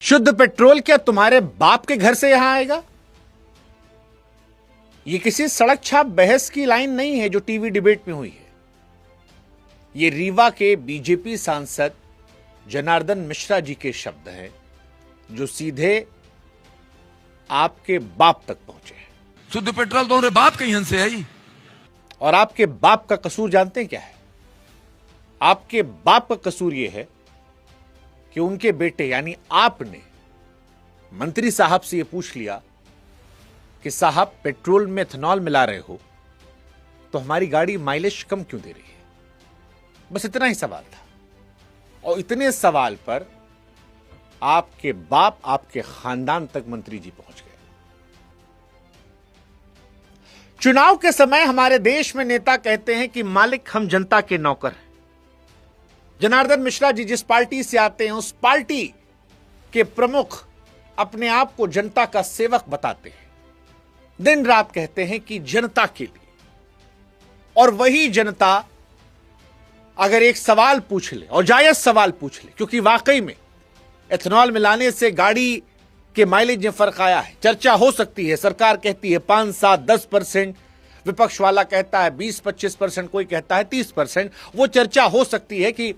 शुद्ध पेट्रोल क्या तुम्हारे बाप के घर से यहां आएगा? यह किसी सड़क छाप बहस की लाइन नहीं है जो टीवी डिबेट में हुई है। ये रीवा के बीजेपी सांसद जनार्दन मिश्रा जी के शब्द हैं जो सीधे आपके बाप तक पहुंचे हैं। शुद्ध पेट्रोल तो बाप के यहां से है ही। और आपके बाप का कसूर जानते हैं क्या है? आपके बाप का कसूर यह है कि उनके बेटे यानी आपने मंत्री साहब से यह पूछ लिया कि साहब पेट्रोल में एथेनॉल मिला रहे हो तो हमारी गाड़ी माइलेज कम क्यों दे रही है? बस इतना ही सवाल था। और इतने सवाल पर आपके बाप आपके खानदान तक मंत्री जी पहुंच गए। चुनाव के समय हमारे देश में नेता कहते हैं कि मालिक हम जनता के नौकर हैं। जनार्दन मिश्रा जी जिस पार्टी से आते हैं उस पार्टी के प्रमुख अपने आप को जनता का सेवक बताते हैं, दिन रात कहते हैं कि जनता के लिए। और वही जनता अगर एक सवाल पूछ ले और जायज सवाल पूछ ले, क्योंकि वाकई में एथेनॉल मिलाने से गाड़ी के माइलेज में फर्क आया है, चर्चा हो सकती है। सरकार कहती है 5, 7, 10%, विपक्ष वाला कहता है 20-25%, कोई कहता है 30%। वो चर्चा हो सकती है कि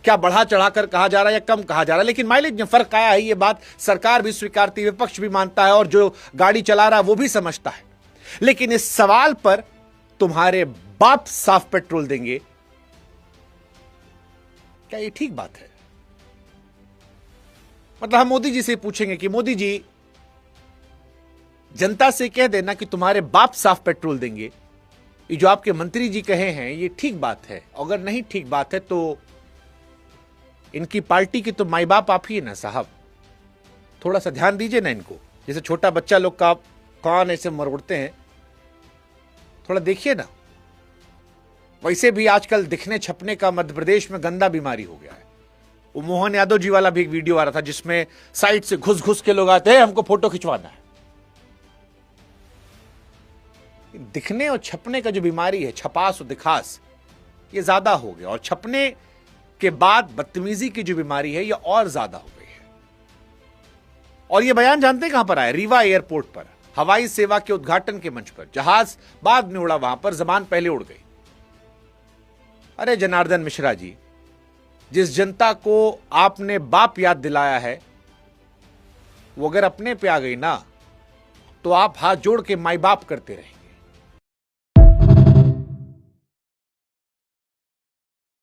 क्या बढ़ा चढ़ाकर कहा जा रहा है या कम कहा जा रहा है, लेकिन माइलेज में फर्क आया है। ये बात सरकार भी स्वीकारती है, विपक्ष भी मानता है और जो गाड़ी चला रहा है वो भी समझता है। लेकिन इस सवाल पर तुम्हारे बाप साफ पेट्रोल देंगे, क्या ये ठीक बात है? मतलब हम मोदी जी से पूछेंगे कि मोदी जी जनता से कह देना कि तुम्हारे बाप साफ पेट्रोल देंगे, ये जो आपके मंत्री जी कहे हैं ये ठीक बात है? अगर नहीं ठीक बात है तो इनकी पार्टी की तो माई बाप आप ही है ना साहब, थोड़ा सा ध्यान दीजिए ना इनको। जैसे छोटा बच्चा लोग का कान ऐसे मरोड़ते हैं, थोड़ा देखिए ना। वैसे भी आजकल दिखने छपने का मध्य प्रदेश में गंदा बीमारी हो गया है। वो मोहन यादव जी वाला भी एक वीडियो आ रहा था जिसमें साइड से घुस घुस के लोग आते हैं, हमको फोटो खिंचवाना है। दिखने और छपने का जो बीमारी है, छपास और दिखास, ये ज्यादा हो गया। और छपने के बाद बदतमीजी की जो बीमारी है ये और ज्यादा हो गई है। और ये बयान जानते हैं कहां पर आया? रीवा एयरपोर्ट पर हवाई सेवा के उद्घाटन के मंच पर। जहाज बाद में उड़ा, वहां पर जबान पहले उड़ गई। अरे जनार्दन मिश्रा जी, जिस जनता को आपने बाप याद दिलाया है वो अगर अपने पे आ गई ना तो आप हाथ जोड़ के माई बाप करते रहेंगे।